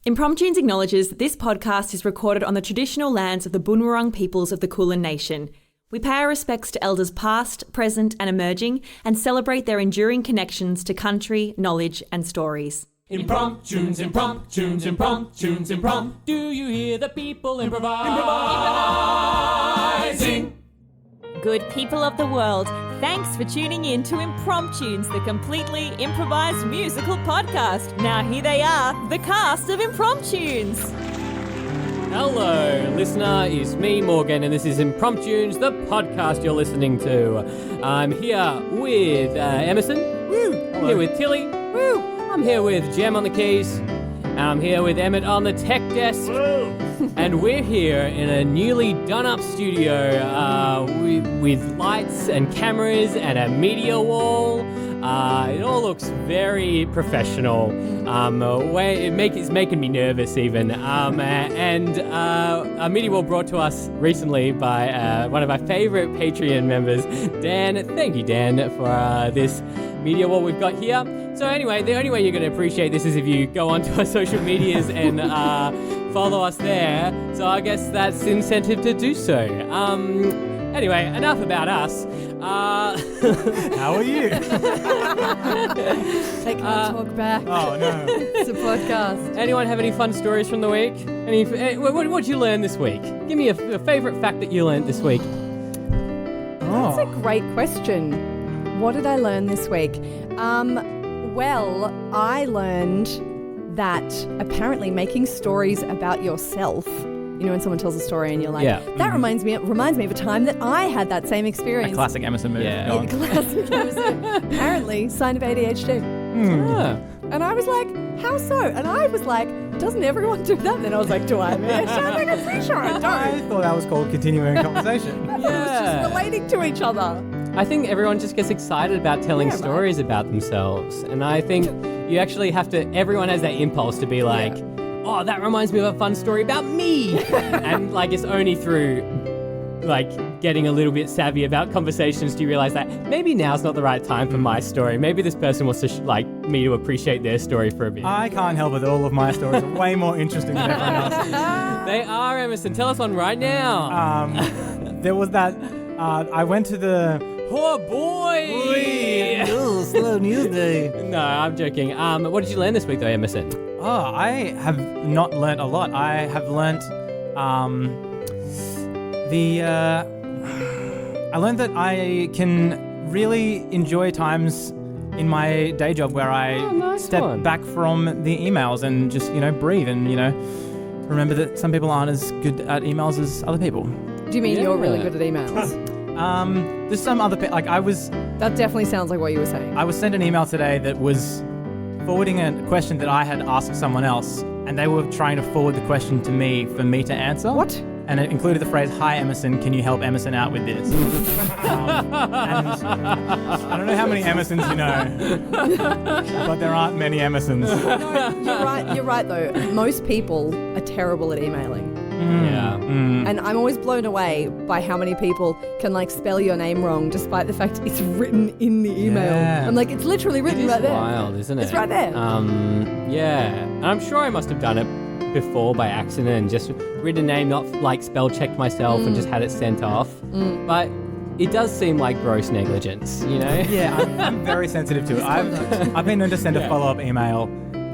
Impromptunes acknowledges that this podcast is recorded on the traditional lands of the Bunurong peoples of the Kulin Nation. We pay our respects to elders past, present and emerging and celebrate their enduring connections to country, knowledge and stories. Impromptunes, impromptunes, impromptunes, imprompt. Do you hear the people improvising? Good people of the world, thanks for tuning in to Impromptunes, the completely improvised musical podcast. Now here they are, the cast of Impromptunes. Hello, listener, it's me, Morgan, and this is Impromptunes, the podcast you're listening to. I'm here with Emerson. Woo! I'm here with Tilly. Woo! I'm here with Jem on the keys. And I'm here with Emmet on the tech desk. Woo! And we're here in a newly done-up studio with lights and cameras and a media wall. It all looks very professional. It's making me nervous even. And a media wall brought to us recently by one of our favourite Patreon members, Dan. Thank you, Dan, for this media wall we've got here. So anyway, the only way you're going to appreciate this is if you go onto our social medias and follow us there. So I guess that's incentive to do so. Anyway, enough about us. How are you? Take our talk back. Oh, no. It's a podcast. Anyone have any fun stories from the week? What did you learn this week? Give me a favourite fact that you learned this week. That's a great question. What did I learn this week? Well, I learned that apparently making stories about yourself, you know, when someone tells a story and you're like, that reminds me of a time that I had that same experience. A classic Emerson move. Yeah. Classic Emerson. Apparently, sign of ADHD. Ah. And I was like, how so? And I was like, doesn't everyone do that? And then I was like, do I? I'm pretty sure I don't. I thought that was called continuing conversation. It was just relating to each other. I think everyone just gets excited about telling stories about themselves. And I think you actually have to, everyone has that impulse to be like, oh, that reminds me of a fun story about me. And like, it's only through like getting a little bit savvy about conversations do you realize that maybe now's not the right time for my story. Maybe this person wants to like me to appreciate their story for a bit. I can't help it. All of my stories are way more interesting than everyone else's. They are, Emerson. Tell us one right now. There was that, I went to the... Oh boy! Slow news day. No, I'm joking. What did you learn this week though, Emerson? Oh, I have not learnt a lot. I have learnt I learned that I can really enjoy times in my day job where I step back from the emails and just, breathe and, remember that some people aren't as good at emails as other people. Do you mean you're really good at emails? There's some other That definitely sounds like what you were saying. I was sent an email today that was forwarding a question that I had asked someone else, and they were trying to forward the question to me for me to answer. What? And it included the phrase, "Hi Emerson, can you help Emerson out with this?" And I don't know how many Emersons you know, but there aren't many Emersons. No, you're right though. Most people are terrible at emailing. And I'm always blown away by how many people can spell your name wrong despite the fact it's written in the email. Yeah. I'm like, it's literally written right there. It's wild, isn't it? It's right there. And I'm sure I must have done it before by accident and just written a name, not spell checked myself and just had it sent off. But it does seem like gross negligence, Yeah, I'm very sensitive to it. I've been known to send a follow-up email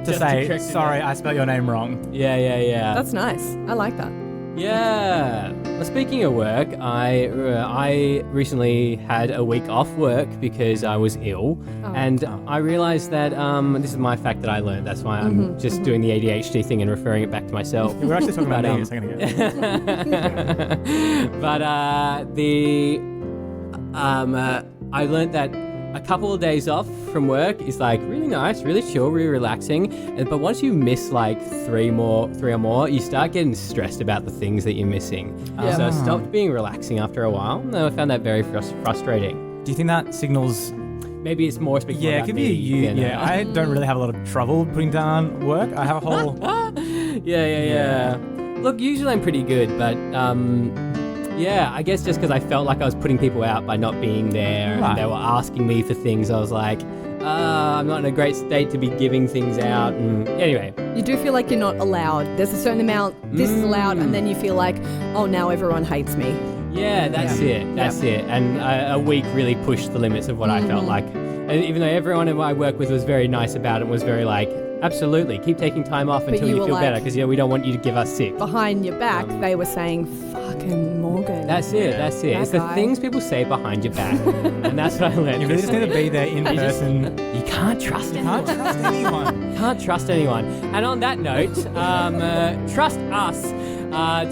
to say, sorry, I spelled your name wrong. Yeah. That's nice. I like that. Yeah. Well, speaking of work, I recently had a week off work because I was ill, and I realised that this is my fact that I learned. That's why I'm just doing the ADHD thing and referring it back to myself. We were actually talking about me a second ago. But I learned that a couple of days off from work is really nice, really chill, really relaxing. But once you miss 3 or more, you start getting stressed about the things that you're missing. So I stopped being relaxing after a while. And I found that very frustrating. Do you think that signals... Maybe it's more speaking about it could be you. Yeah, I don't really have a lot of trouble putting down work. I have a whole... Yeah. Look, usually I'm pretty good, but... I guess just because I felt like I was putting people out by not being there and they were asking me for things, I was like, I'm not in a great state to be giving things out. And anyway. You do feel like you're not allowed. There's a certain amount, this is allowed, and then you feel like, oh, now everyone hates me. Yeah, that's it. That's it. And a week really pushed the limits of what I felt like. And even though everyone I work with was very nice about it, was very like, absolutely, keep taking time off until you feel better, because we don't want you to give us sick. Behind your back, they were saying, fucking Morgan. That's it. It's the things people say behind your back. And that's what I learned. You really just need to be there in person. You can't trust anyone. Can't trust anyone. And on that note, trust us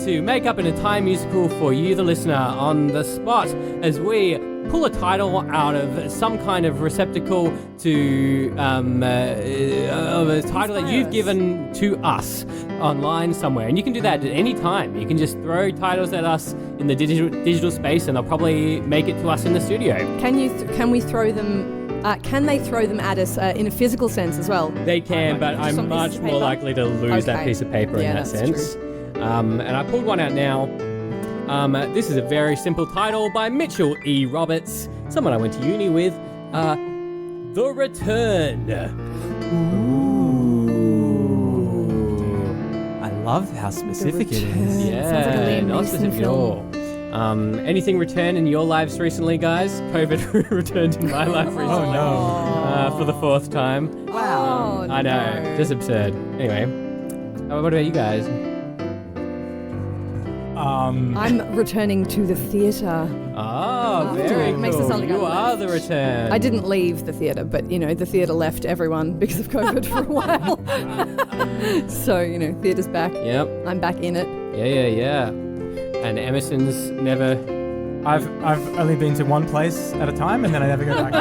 to make up an entire musical for you, the listener, on the spot, as we pull a title out of some kind of receptacle to of a title that you've given to us online somewhere. And you can do that at any time. You can just throw titles at us in the digital space, and they'll probably make it to us in the studio. Can we throw them? Can they throw them at us in a physical sense as well? They can, but I'm much more likely to lose that piece of paper in that sense. True. And I pulled one out now. This is a very simple title by Mitchell E. Roberts, someone I went to uni with. The Return. Ooh. I love how specific it is. Yeah, Sounds like a Liam not Neeson specific at film. all. Anything return in your lives recently, guys? COVID returned in my life recently. Oh no. For the 4th time. Wow. I know, no. just absurd. Anyway, what about you guys? I'm returning to the theatre. Oh, very cool. Makes it sound like you I are the return. I didn't leave the theatre, but, the theatre left everyone because of COVID for a while. So, theatre's back. Yep. I'm back in it. Yeah. And Emerson's never... I've only been to one place at a time, and then I never go back.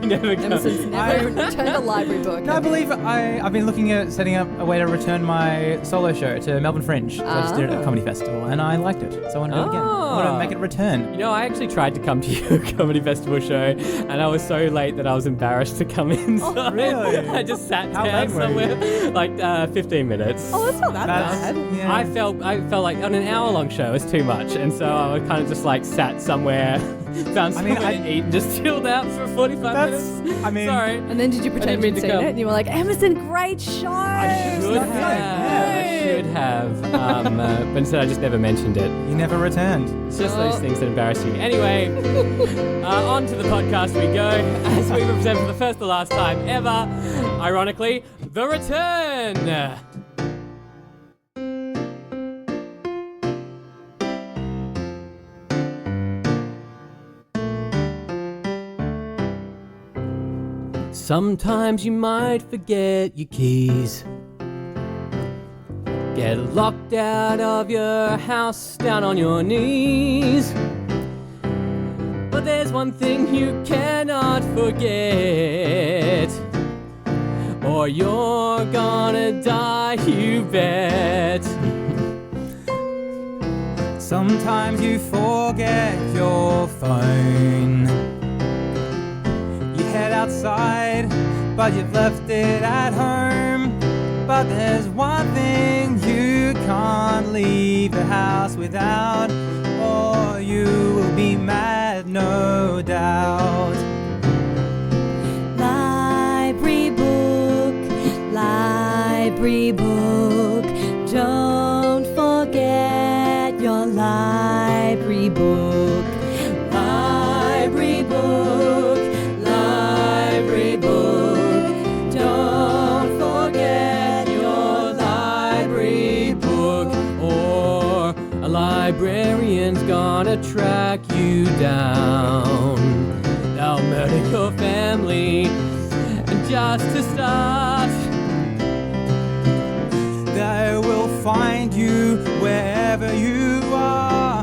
You never go. Emerson's never returned a library book. No, I believe I've been looking at setting up a way to return my solo show to Melbourne Fringe. So I just did it at a comedy festival, and I liked it. So I want to do it again. I want to make it return. I actually tried to come to your comedy festival show, and I was so late that I was embarrassed to come in. So really? I just sat How down late were somewhere, like 15 minutes. Oh, that's not that bad. Yeah. I felt like on an hour-long show was too much, and so I was kind of just like sat somewhere, found somewhere to eat, and just chilled out for 45 minutes. Sorry. And then did you pretend you'd seen it? And you were like, Emerson, great show. I should have. But instead I just never mentioned it. You never returned. It's just those things that embarrass you. Anyway, on to the podcast we go, as we represent for the first and last time ever, ironically, The Return. Sometimes you might forget your keys. Get locked out of your house down on your knees. But there's one thing you cannot forget, or you're gonna die, you bet. Sometimes you forget your phone. You head outside, but you've left it at home. But there's one thing you can't leave the house without, or you will be mad, no doubt. Library book, don't forget your library book. Library book, don't forget your library book, or a librarian's gonna track you down. They'll murder your family, and just to start, They will find you wherever you are,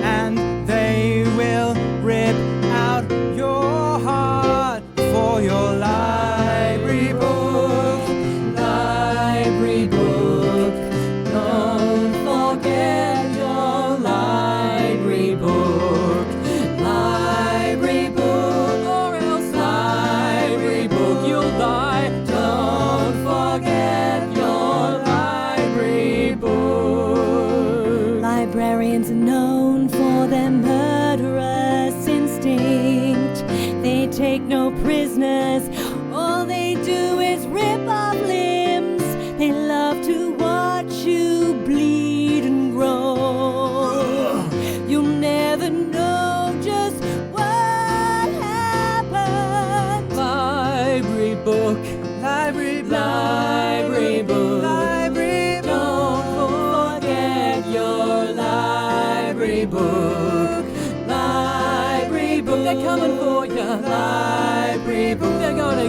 and they will rip out your heart for your library book. Library book, don't forget your library book. Library book, or else library book, you'll die. Don't forget your library book.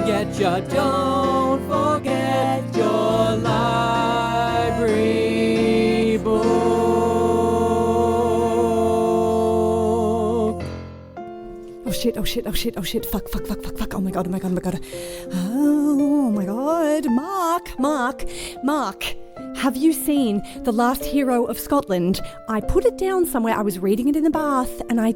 forget your library book. Oh shit. Fuck. Oh my god. Oh my god. Mark. Have you seen The Last Hero of Scotland? I put it down somewhere. I was reading it in the bath and I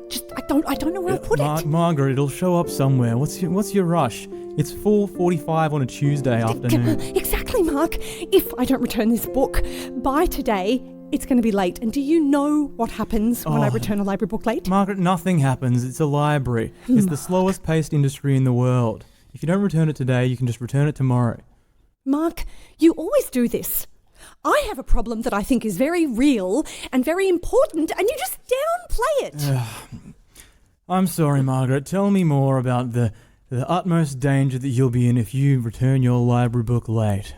don't know where I put it. Margaret, it'll show up somewhere. What's your rush? It's 4:45 on a Tuesday afternoon. Exactly, Mark. If I don't return this book by today, it's going to be late. And do you know what happens when I return a library book late? Margaret, nothing happens. It's a library. It's the slowest paced industry in the world. If you don't return it today, you can just return it tomorrow. Mark, you always do this. I have a problem that I think is very real and very important, and you just downplay it. I'm sorry, Margaret. Tell me more about the utmost danger that you'll be in if you return your library book late.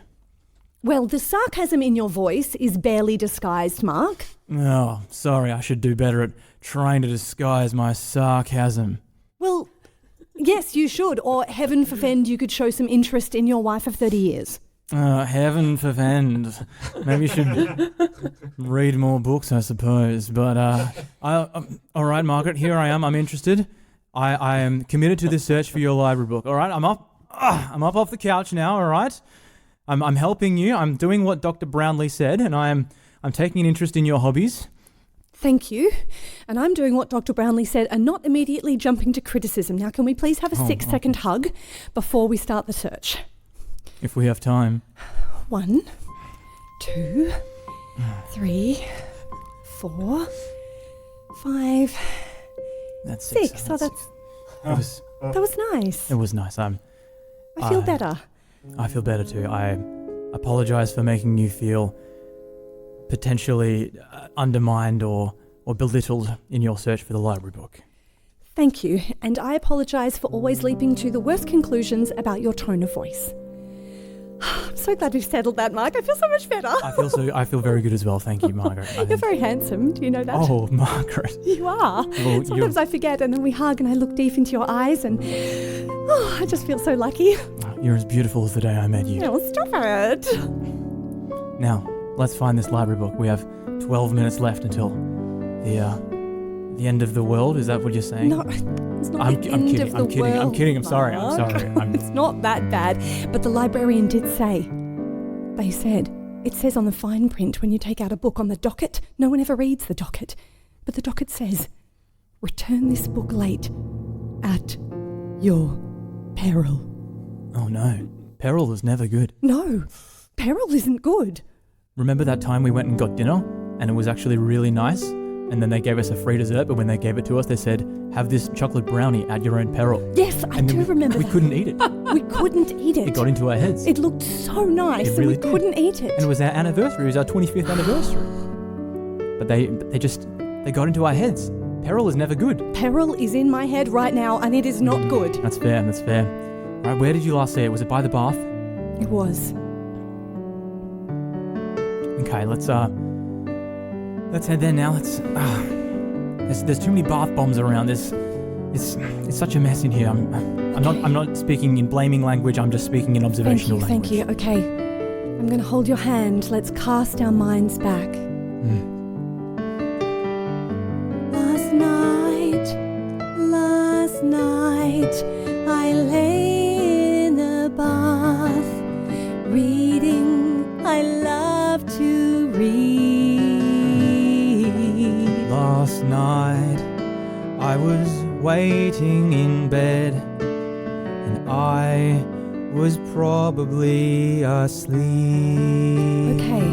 Well, the sarcasm in your voice is barely disguised, Mark. Oh, sorry. I should do better at trying to disguise my sarcasm. Well, yes, you should. Or heaven forfend, you could show some interest in your wife of 30 years. Heaven forfend. Maybe you should read more books, I suppose. But, all right, Margaret, here I am. I'm interested. I am committed to this search for your library book. All right, I'm up off the couch now, all right? I'm helping you. I'm doing what Dr. Brownlee said, and I'm taking an interest in your hobbies. Thank you. And I'm doing what Dr. Brownlee said and not immediately jumping to criticism. Now, can we please have a 6-second hug before we start the search? If we have time. 1, 2, 3, 4, 5, that's 6. That was nice. It was nice. I feel better. I feel better too. I apologize for making you feel potentially undermined or belittled in your search for the library book. Thank you, and I apologize for always leaping to the worst conclusions about your tone of voice. I'm so glad we've settled that, Mark. I feel so much better. I feel very good as well. Thank you, Margaret. You're very handsome. Do you know that? Oh, Margaret. You are. Well, sometimes I forget, and then we hug, and I look deep into your eyes, and I just feel so lucky. You're as beautiful as the day I met you. Oh, stop it. Now, let's find this library book. We have 12 minutes left until the end of the world. Is that what you're saying? No, it's not the end of the world. I'm kidding. I'm sorry. It's not that bad. But the librarian did say, it says on the fine print when you take out a book on the docket, no one ever reads the docket, but the docket says, return this book late at your peril. Oh no, peril is never good. No, peril isn't good. Remember that time we went and got dinner and it was actually really nice? And then they gave us a free dessert, but when they gave it to us, they said, have this chocolate brownie at your own peril. Yes, I do remember that. We couldn't eat it. We couldn't eat it. It got into our heads. It looked so nice, and we couldn't eat it. And it was our anniversary. It was our 25th anniversary. But they got into our heads. Peril is never good. Peril is in my head right now, and it is not good. That's fair. Right, where did you last see it? Was it by the bath? It was. Okay, let's head there now. There's too many bath bombs around. It's such a mess in here. I'm not speaking in blaming language. I'm just speaking in observational language. Thank you. Okay, I'm going to hold your hand. Let's cast our minds back. Last night, I lay in the bath, reading. I love to read. Last night, I was waiting in bed, and I was probably asleep. Okay.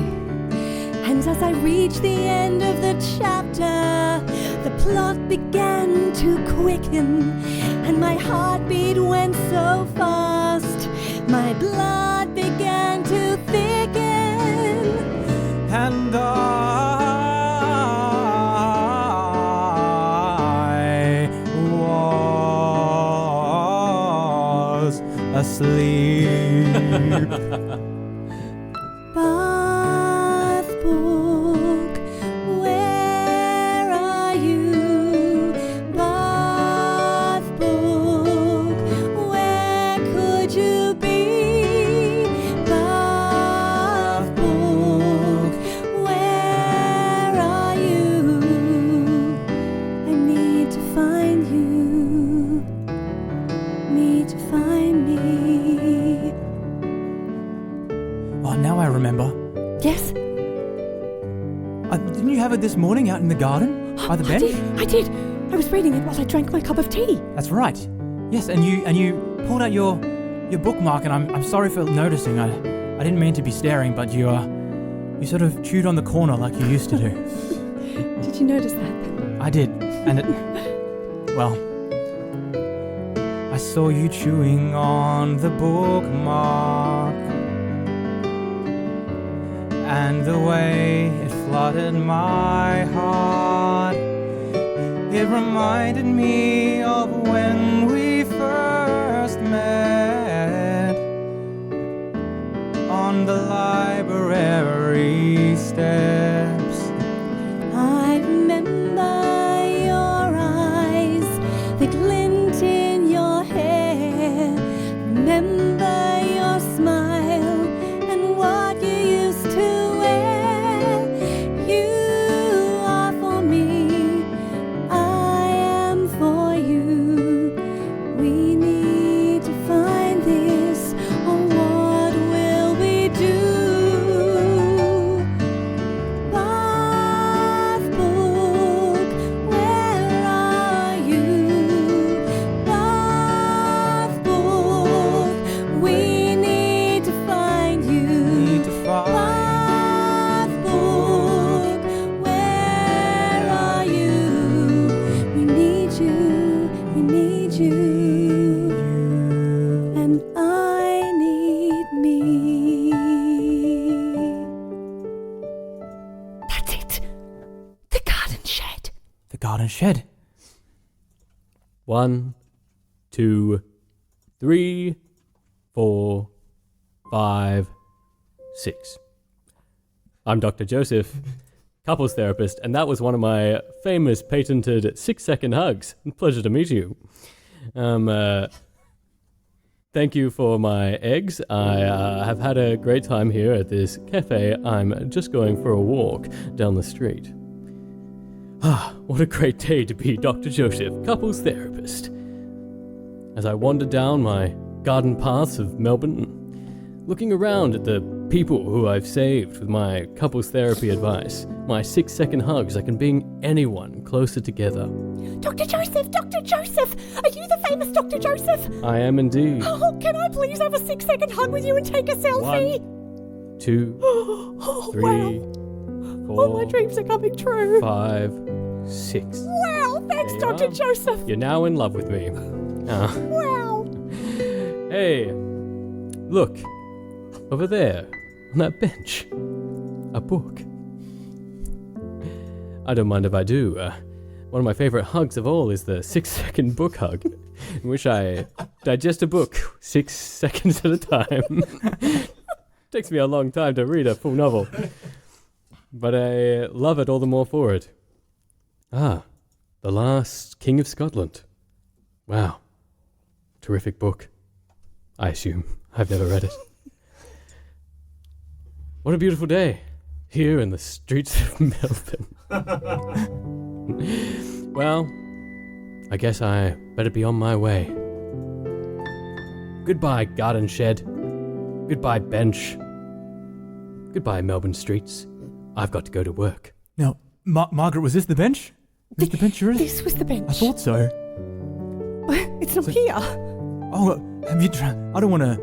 And as I reached the end of the chapter, the plot began to quicken, and my heartbeat went so fast, my blood began to thicken. And I was asleep. Bath book, where are you? Bath book, where could you Didn't you have it this morning out in the garden by the bench? I did. I was reading it while I drank my cup of tea. That's right. Yes, and you pulled out your bookmark, and I'm sorry for noticing. I didn't mean to be staring, but you sort of chewed on the corner like you used to do. Did you notice that? I did, and I saw you chewing on the bookmark, and the way it flooded my heart, it reminded me of when we first met on the library steps. I remember your eyes, the glint in your hair. Remember your smile and what you used to wear. You are for me, I am for you. We need to find this, or what will we do? Bath book, where are you? Bath book, we need to find you. Bath book, where are you? We need you, and I need me. That's it. The garden shed. The garden shed. 1, 2, 3, 4, 5, 6. I'm Dr. Joseph, couples therapist, and that was one of my famous patented 6-second hugs. Pleasure to meet you. Thank you for my eggs. I have had a great time here at this cafe. I'm just going for a walk down the street. What a great day to be Dr. Joseph, couples therapist. As I wander down my garden paths of Melbourne, looking around at the people who I've saved with my couples therapy advice, my 6-second hugs, I can bring anyone closer together. Dr. Joseph, are you the famous Dr. Joseph? I am indeed. Oh, can I please have a 6-second hug with you and take a selfie? 1, 2, 3, Wow. 4, All my dreams are coming true. 5, 6. Wow, thanks, There you Dr. are. Joseph. You're now in love with me. Wow. Hey, look, over there, on that bench, a book. I don't mind if I do. One of my favorite hugs of all is the 6-second book hug, in which I digest a book 6 seconds at a time. Takes me a long time to read a full novel, but I love it all the more for it. The Last King of Scotland. Wow. Terrific book. I assume. I've never read it. What a beautiful day here in the streets of Melbourne. Well, I guess I better be on my way. Goodbye, garden shed. Goodbye, bench. Goodbye, Melbourne streets. I've got to go to work. Now, Margaret, was this the bench? Was this the bench you're in? This was the bench. I thought so. It's not here. Oh, have you I don't want to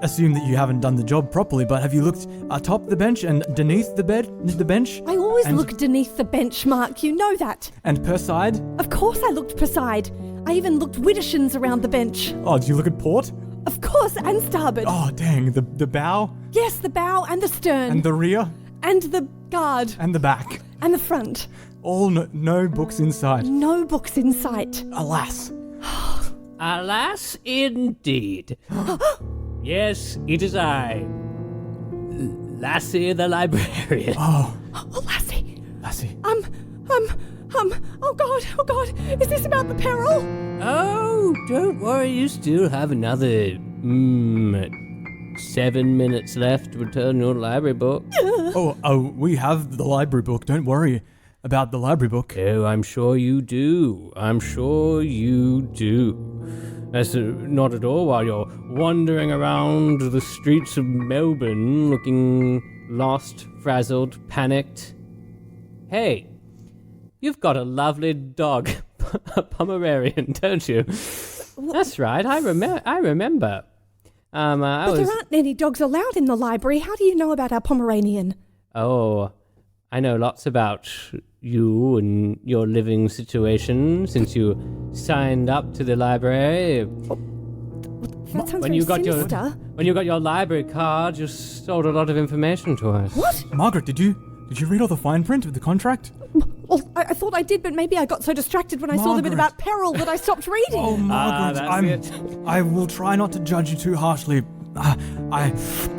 assume that you haven't done the job properly, but have you looked atop the bench and beneath the bench? I always look beneath the bench, Mark. You know that. And per side? Of course I looked per side. I even looked widdershins around the bench. Oh, did you look at port? Of course, and starboard. Oh, dang. The bow? Yes, the bow and the stern. And the rear? And the guard. And the back? And the front. All no books in sight. No books in sight. Alas. Alas, indeed. Yes, it is I, Lassie the Librarian. Oh, Lassie. Oh God, is this about the peril? Oh, don't worry, you still have another 7 minutes left to return your library book. Oh, we have the library book. Don't worry about the library book. Oh, I'm sure you do. That's not at all while you're wandering around the streets of Melbourne looking lost, frazzled, panicked. Hey, you've got a lovely dog, a Pomeranian, don't you? That's right, I remember. But there aren't any dogs allowed in the library. How do you know about our Pomeranian? Oh, I know lots about you and your living situation since you signed up to the library. That sounds very sinister. When you got your library card, you sold a lot of information to us. What? Margaret, did you read all the fine print of the contract? Well, I thought I did, but maybe I got so distracted when I saw the bit about peril that I stopped reading. Oh, Margaret, I will try not to judge you too harshly. I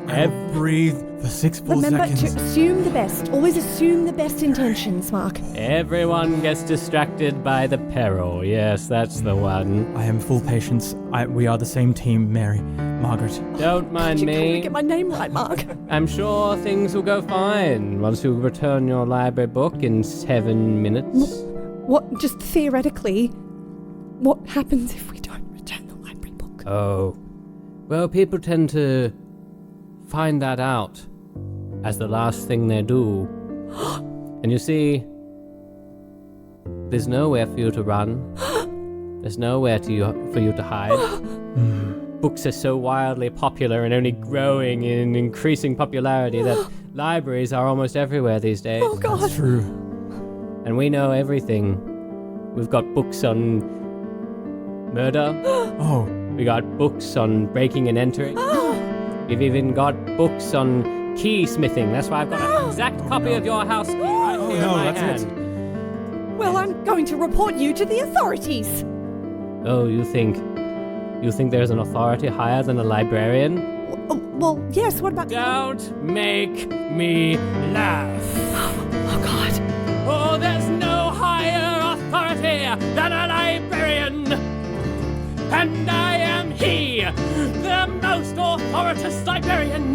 will breathe for 6 full seconds. Remember to assume the best. Always assume the best intentions, Mark. Everyone gets distracted by the peril. Yes, that's the one. I am full patience. We are the same team, Mary. Margaret. Don't mind you me. can't get my name right, Mark. I'm sure things will go fine once you return your library book in 7 minutes. What, just theoretically, what happens if we don't return the library book? Oh. Well, people tend to find that out as the last thing they do. And you see, there's nowhere for you to run. There's nowhere for you to hide. Books are so wildly popular and only growing in increasing popularity that libraries are almost everywhere these days. Oh, God. That's true. And we know everything. We've got books on murder. Oh. We got books on breaking and entering. We've even got books on keysmithing. That's why I've got an exact copy of your house key right here in my hand. Well, I'm going to report you to the authorities. Oh, you think there's an authority higher than a librarian? Well, yes, what about... Don't make me laugh. Oh, God. Oh, there's no higher authority than a librarian. And I am he, the most authoritative librarian.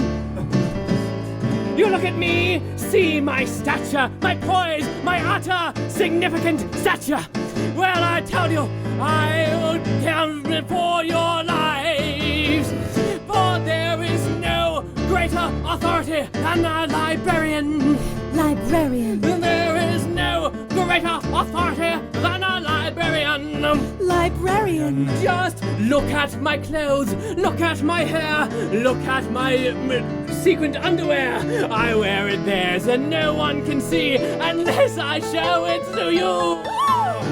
You look at me, see my stature, my poise, my utter significant stature. Well, I tell you, I will count before your lives. For there is no greater authority than a librarian. Librarian. There is no greater authority than a librarian. Librarian. Just look at my clothes, look at my hair, look at my sequined underwear. I wear it there so no one can see unless I show it to you.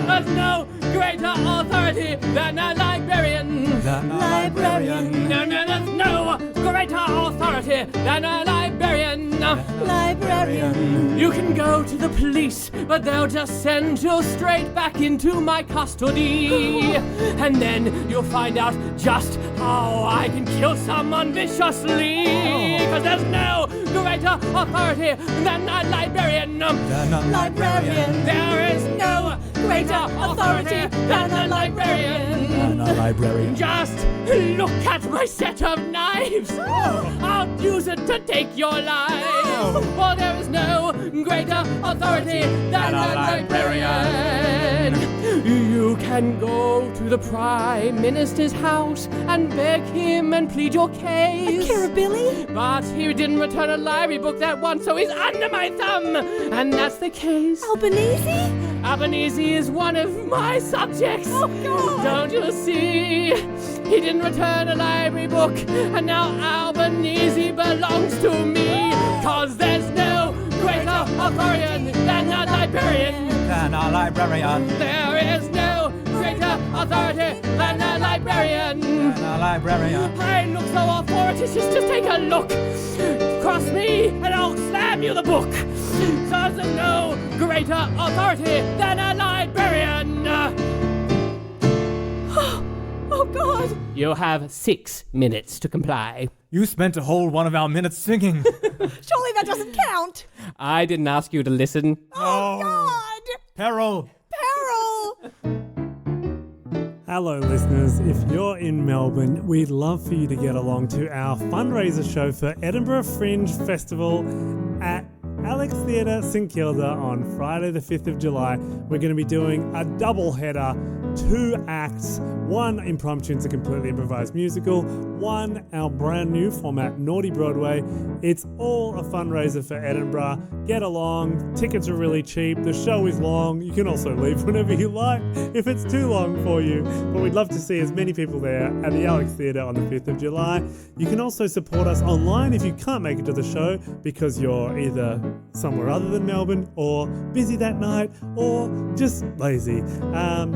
There's no greater authority than a librarian. Librarian. No, there's no greater authority than a librarian. Librarian. You can go to the police, but they'll just send you straight back into my custody. And then you'll find out just how I can kill someone viciously. Because there's no greater authority than a librarian. Librarian. There is no greater authority than a librarian. Just look at my set of knives. I'll use it to take your life. For there is no greater authority than a librarian. You can go to the Prime Minister's house and beg him and plead your case. Billy? But he didn't return a library book that once, so he's under my thumb. And that's the case. Albanese? Albanese is one of my subjects. Oh, God. Don't you see? He didn't return a library book, and now Albanese belongs to me. 'Cause there's no greater authority than a librarian. There is no greater authority than a librarian. I look so authoritative, just take a look. Cross me and I'll slam you the book. 'Cause there's no greater authority than a librarian. Oh, God. You have 6 minutes to comply. You spent a whole one of our minutes singing. Surely that doesn't count. I didn't ask you to listen. Oh, God. Peril. Hello listeners, if you're in Melbourne, we'd love for you to get along to our fundraiser show for Edinburgh Fringe Festival at Alex Theatre St Kilda on Friday the 5th of July. We're going to be doing a double header, 2 acts, 1 impromptu, it's a completely improvised musical, 1 our brand new format, Naughty Broadway. It's all a fundraiser for Edinburgh. Get along, tickets are really cheap, the show is long, you can also leave whenever you like if it's too long for you, but we'd love to see as many people there at the Alex Theatre on the 5th of July. You can also support us online if you can't make it to the show because you're either somewhere other than Melbourne or busy that night or just lazy.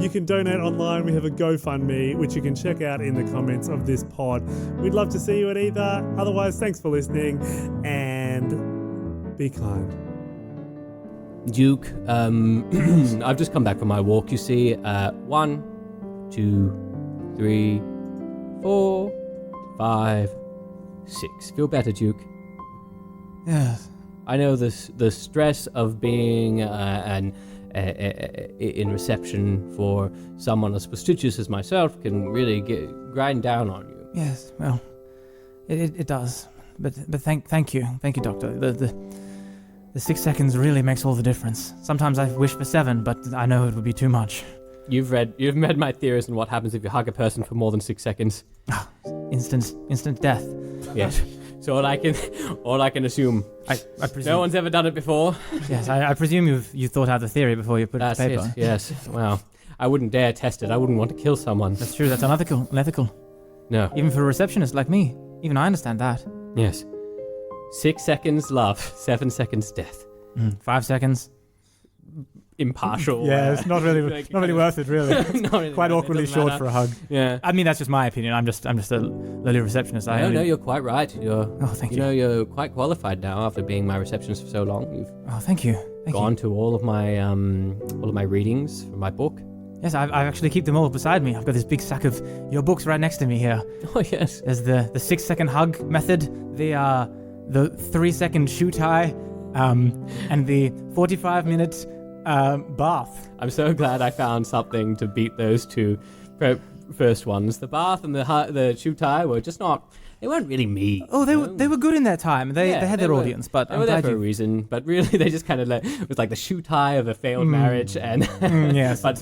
You can donate online. We have a GoFundMe, which you can check out in the comments of this pod. We'd love to see you at either. Otherwise, thanks for listening and be kind. Duke, I've just come back from my walk, you see. 1, 2, 3, 4, 5, 6. Feel better, Duke? Yes. I know the stress of being in reception for someone as prestigious as myself can really grind down on you. Yes, well, it does. But thank you, Doctor. The 6 seconds really makes all the difference. Sometimes I wish for 7, but I know it would be too much. You've read my theories on what happens if you hug a person for more than 6 seconds. Instant death. Yes. So all I can assume. I presume. No one's ever done it before. Yes, I presume you thought out the theory before you put it to paper. It, yes. Well, I wouldn't dare test it. I wouldn't want to kill someone. That's true. That's unethical. No. Even for a receptionist like me. Even I understand that. Yes. 6 seconds love, 7 seconds death. 5 seconons. Impartial. Yeah, it's not really worth it, really. Really quite awkwardly short matter. for a hug. Yeah. I mean, that's just my opinion. I'm just a lowly receptionist. No, you're quite right. Thank you. You know, you're quite qualified now after being my receptionist for so long. You've thank you. gone to all of my readings from my book. Yes, I actually keep them all beside me. I've got this big stack of your books right next to me here. Oh yes. There's the 6 second hug method, the 3 second shoe tie, and the 45-minute bath. I'm so glad I found something to beat those two first ones. The bath and the shoe tie were just not. They weren't really me. Oh, they were good in their time. They had their audience, but they were there for a reason. But really, they just kind of it was like the shoe tie of a failed marriage, and yes, but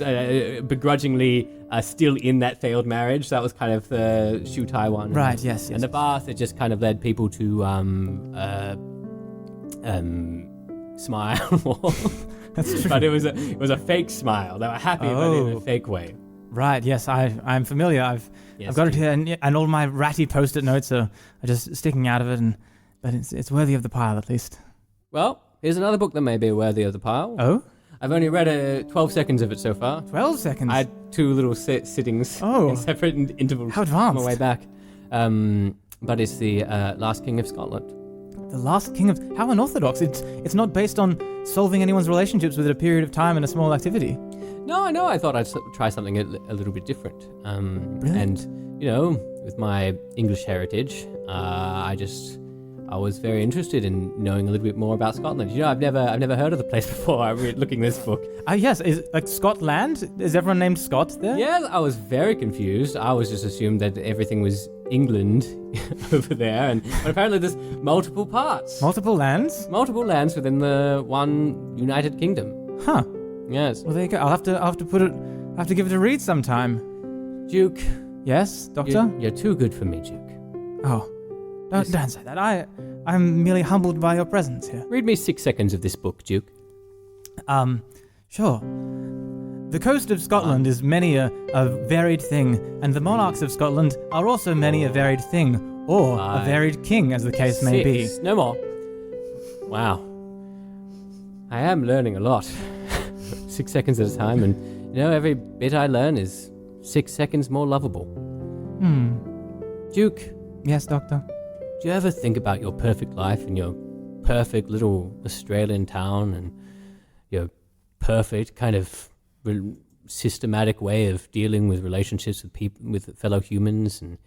begrudgingly still in that failed marriage. That was kind of the shoe tie one. Right. Yes. And the bath, it just kind of led people to smile more. That's true. But it was a fake smile. They were happy, but in a fake way. Right. Yes, I'm familiar. I've got it here, and all my ratty post-it notes are just sticking out of it, but it's worthy of the pile at least. Well, here's another book that may be worthy of the pile. Oh. I've only read 12 seconds of it so far. 12 seconds. I had 2 little sittings in separate intervals. How advanced. On my way back. But it's the Last King of Scotland. The Last King of... How unorthodox. It's not based on solving anyone's relationships within a period of time and a small activity. No, I know. I thought I'd try something a little bit different. Really? And, with my English heritage, I was very interested in knowing a little bit more about Scotland. I've never heard of the place before. I'm looking at this book. Yes, is like Scotland? Is everyone named Scott there? Yeah, I was very confused. I was just assumed that everything was England over there, but apparently there's multiple parts. Multiple lands? Multiple lands within the one United Kingdom. Huh. Yes. Well, there you go. I'll have to give it a read sometime. Duke. Yes, Doctor? You're too good for me, Duke. Oh. Don't say that. I'm merely humbled by your presence here. Read me 6 seconds of this book, Duke. Sure. The coast of Scotland is many a varied thing, and the monarchs of Scotland are also many a varied thing, or a varied king, as the case may be. No more. Wow. I am learning a lot. 6 seconds at a time, and every bit I learn is 6 seconds more lovable. Duke. Yes, Doctor? Do you ever think about your perfect life and your perfect little Australian town and your perfect kind of systematic way of dealing with relationships with people, with fellow humans, and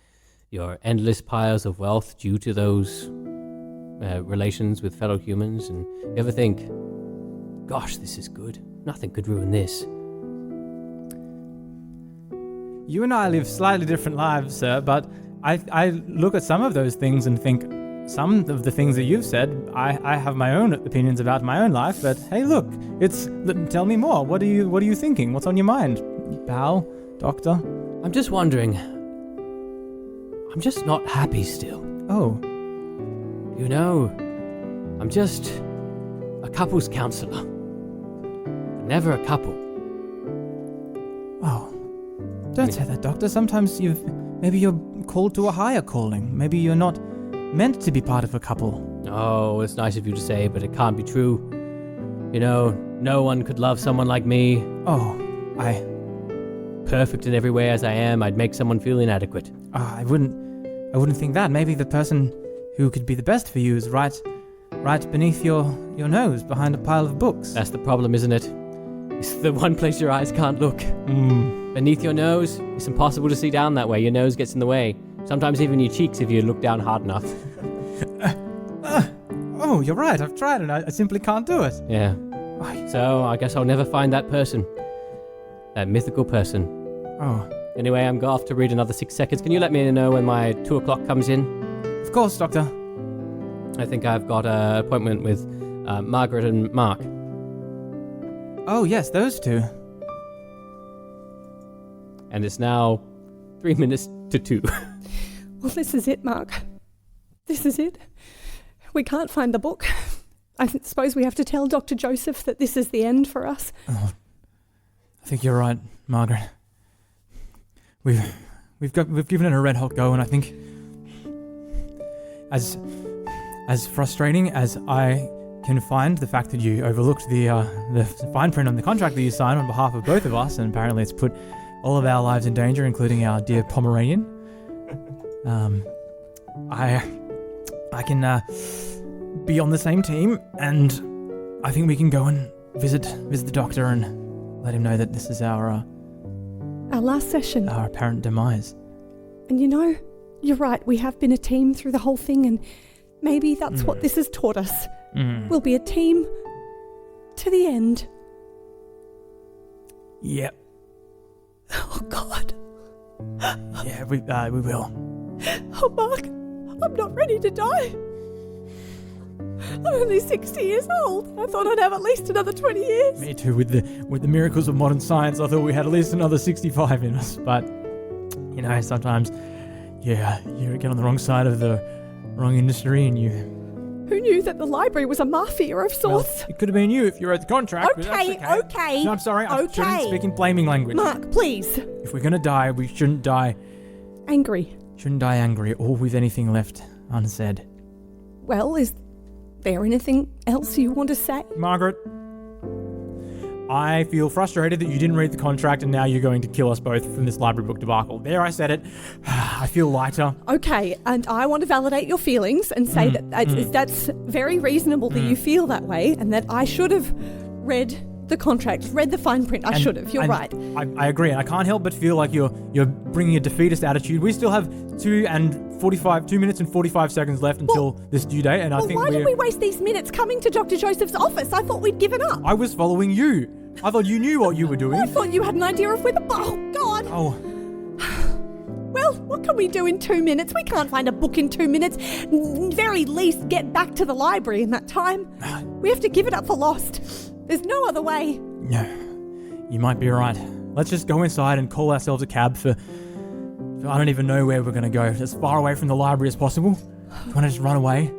your endless piles of wealth due to those relations with fellow humans? And you ever think, gosh, this is good. Nothing could ruin this. You and I live slightly different lives, sir, but I look at some of those things and think, some of the things that you've said, I have my own opinions about my own life, but hey, look, tell me more. What are you thinking? What's on your mind, pal, doctor? I'm just wondering. I'm just not happy still. Oh. You know, I'm just a couples counselor. Never a couple. Oh. Don't say that, doctor. Sometimes maybe you're called to a higher calling. Maybe you're not meant to be part of a couple. Oh, it's nice of you to say, but it can't be true. You know, no one could love someone like me. Oh, Perfect in every way as I am, I'd make someone feel inadequate. I wouldn't think that. Maybe the person who could be the best for you is right beneath your nose, behind a pile of books. That's the problem, isn't it? It's the one place your eyes can't look. Beneath your nose, it's impossible to see down that way. Your nose gets in the way. Sometimes even your cheeks if you look down hard enough. Oh, you're right. I've tried and I simply can't do it. Yeah. So I guess I'll never find that person. That mythical person. Oh. Anyway, I'm off to read another 6 seconds. Can you let me know when my 2 o'clock comes in? Of course, Doctor. I think I've got an appointment with Margaret and Mark. Oh, yes, those two. And it's now 3 minutes to 2. Well, this is it, Mark. This is it. We can't find the book. I suppose we have to tell Dr. Joseph that this is the end for us. Oh, I think you're right, Margaret. We've given it a red hot go, and I think as frustrating as I can find the fact that you overlooked the fine print on the contract that you signed on behalf of both of us, and apparently it's put all of our lives in danger, including our dear Pomeranian. I can be on the same team, and I think we can go and visit the doctor and let him know that this is our last session, our apparent demise. And you know, you're right. We have been a team through the whole thing, and maybe that's what this has taught us. We'll be a team to the end. Yep. Oh God. Yeah, we will. Oh, Mark, I'm not ready to die. I'm only 60 years old. I thought I'd have at least another 20 years. Me too. With the miracles of modern science, I thought we had at least another 65 in us. But you know, sometimes, you get on the wrong side of the wrong industry, and you. Who knew that the library was a mafia of sorts? Well, it could have been you if you read the contract. Okay. No, I'm sorry. I shouldn't speak in blaming language. Mark, please. If we're gonna die, we shouldn't die angry. Shouldn't die angry or with anything left unsaid. Well, is there anything else you want to say? Margaret, I feel frustrated that you didn't read the contract and now you're going to kill us both from this library book debacle. There, I said it. I feel lighter. Okay, and I want to validate your feelings and say that that's very reasonable that you feel that way, and that I should have read the contract, read the fine print. I should have. You're right. I agree, and I can't help but feel like you're bringing a defeatist attitude. We still have 2 minutes and 45 seconds left until this due date, and I think why did we waste these minutes coming to Dr. Joseph's office? I thought we'd given up. I was following you. I thought you knew what you were doing. I thought you had an idea of where the... Oh, God. Oh. Well, what can we do in 2 minutes? We can't find a book in 2 minutes. Very least get back to the library in that time. We have to give it up for lost. There's no other way. No, you might be right. Let's just go inside and call ourselves a cab for I don't even know where we're going to go. As far away from the library as possible. You want to just run away?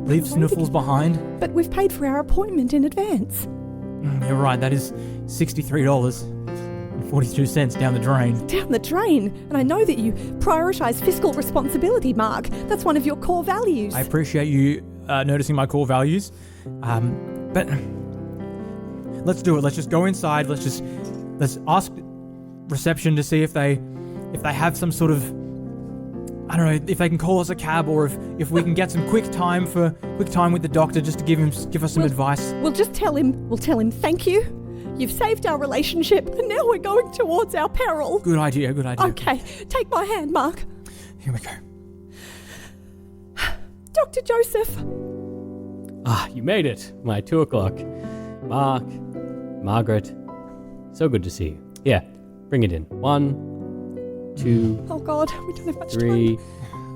Leave Sniffles behind? But we've paid for our appointment in advance. You're right, that is $63.42 down the drain. Down the drain? And I know that you prioritise fiscal responsibility, Mark. That's one of your core values. I appreciate you noticing my core values. But let's do it. Let's just go inside. Let's ask reception to see if they have some sort of, I don't know, if they can call us a cab, or if we can get some quick time with the doctor just to give us some advice. We'll tell him thank you. You've saved our relationship, and now we're going towards our peril. Good idea. Okay, take my hand, Mark. Here we go. Dr. Joseph. You made it. My 2 o'clock. Mark, Margaret, so good to see you. Here, bring it in. 1, 2. Oh God, we don't have much 3, time.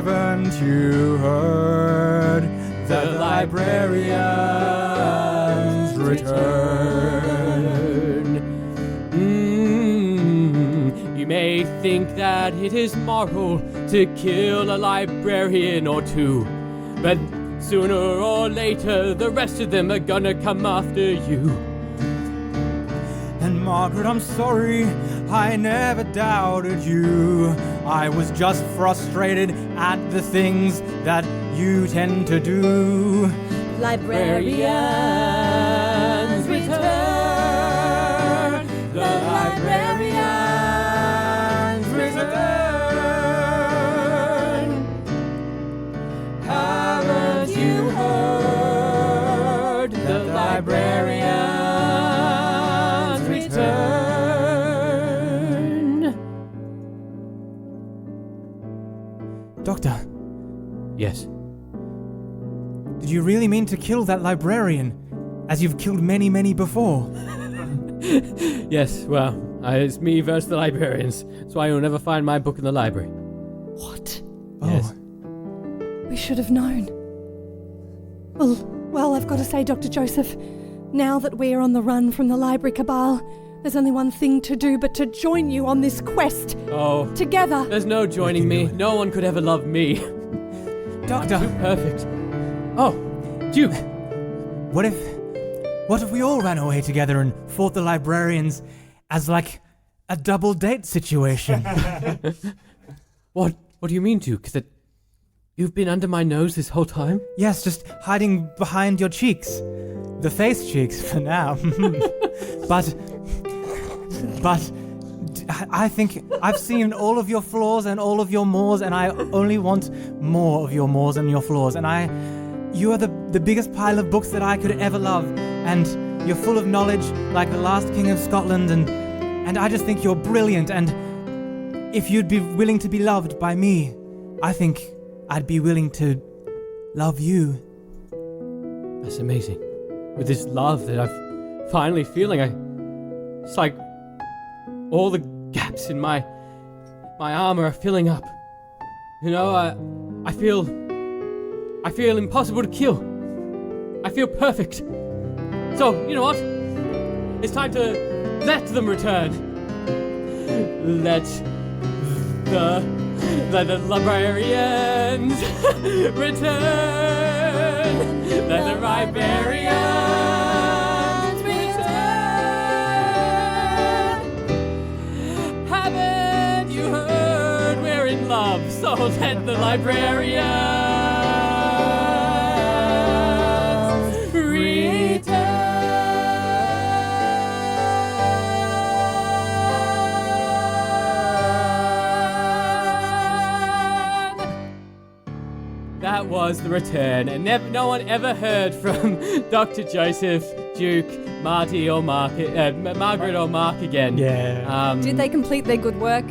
Haven't you heard the librarian's return? You may think that it is moral to kill a librarian or two, but sooner or later the rest of them are gonna come after you. And Margaret, I'm sorry, I never doubted you. I was just frustrated at the things that you tend to do. Librarians return. The librarians return. Haven't you heard? The librarians return. Doctor, Yes. did you really mean to kill that librarian, as you've killed many, many before? Yes, well, it's me versus the librarians. That's why you'll never find my book in the library. What? Yes. We should have known. Well, I've got to say, Dr. Joseph, now that we're on the run from the library cabal, there's only one thing to do but to join you on this quest. Oh, Together. there's no joining me. No one could ever love me. Doctor, Too perfect. Oh, Duke. what if we all ran away together and fought the librarians as like a double date situation? What do you mean, Duke? That you've been under my nose this whole time? Yes, just hiding behind your cheeks. The face cheeks for now. But I think I've seen all of your flaws and all of your mores, and I only want more of your mores and your flaws. And you are the biggest pile of books that I could ever love. And you're full of knowledge like the last king of Scotland, and I just think you're brilliant. And if you'd be willing to be loved by me, I think I'd be willing to love you. That's amazing. With this love that I'm finally feeling, it's like all the gaps in my armor are filling up. You know, I feel impossible to kill. I feel perfect. So, you know what? It's time to let them return. Let the librarians return. Let the librarians return. Haven't you heard? We're in love, so let the librarians That was the return, and no one ever heard from Dr. Joseph, Duke, Marty, or Margaret or Mark again. Yeah. Did they complete their good work?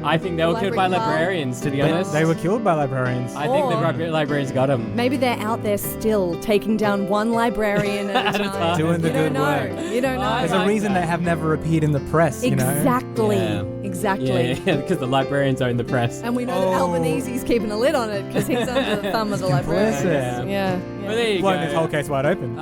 I think they were killed by librarians, to be honest. They were killed by librarians. I think the librarians got them. Maybe they're out there still taking down one librarian at a time. Doing the good work. You don't know. There's a reason they have never appeared in the press, you know? Exactly. Yeah. Exactly. Yeah, because the librarians own the press. And we know that Albanese's keeping a lid on it because he's under the thumb of the librarians. Complicit. Yeah. Well, there you Blowing go. this whole case wide open.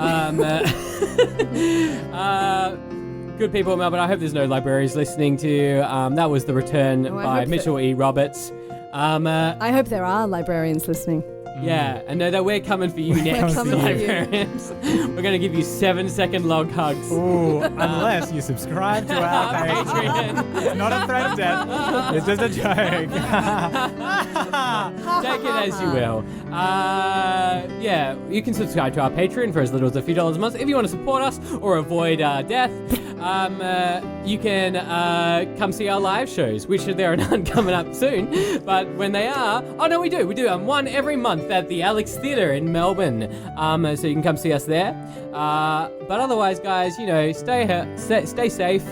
Good people, Melbourne. I hope there's no libraries listening to you. That was The Return by hope Mitchell E. Roberts. I hope there are librarians listening. Yeah, and know that we're coming for you next, coming for you. librarians. We're going to give you 7-second log hugs. Ooh, unless you subscribe to our Patreon. It's not a threat of death. It's just a joke. Take it as you will. Yeah, you can subscribe to our Patreon for as little as a few dollars a month. If you want to support us or avoid death, you can come see our live shows, which there are none coming up soon. But when they are, we do one every month at the Alex Theatre in Melbourne. So you can come see us there. But otherwise, guys, stay safe.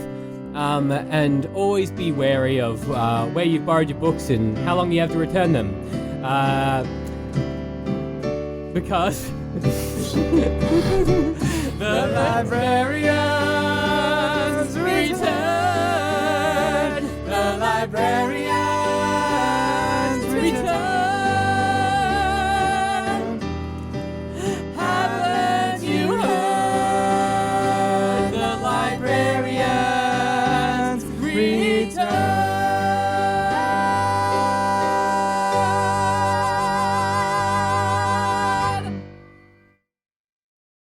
And always be wary of where you've borrowed your books and how long you have to return them. Because the librarian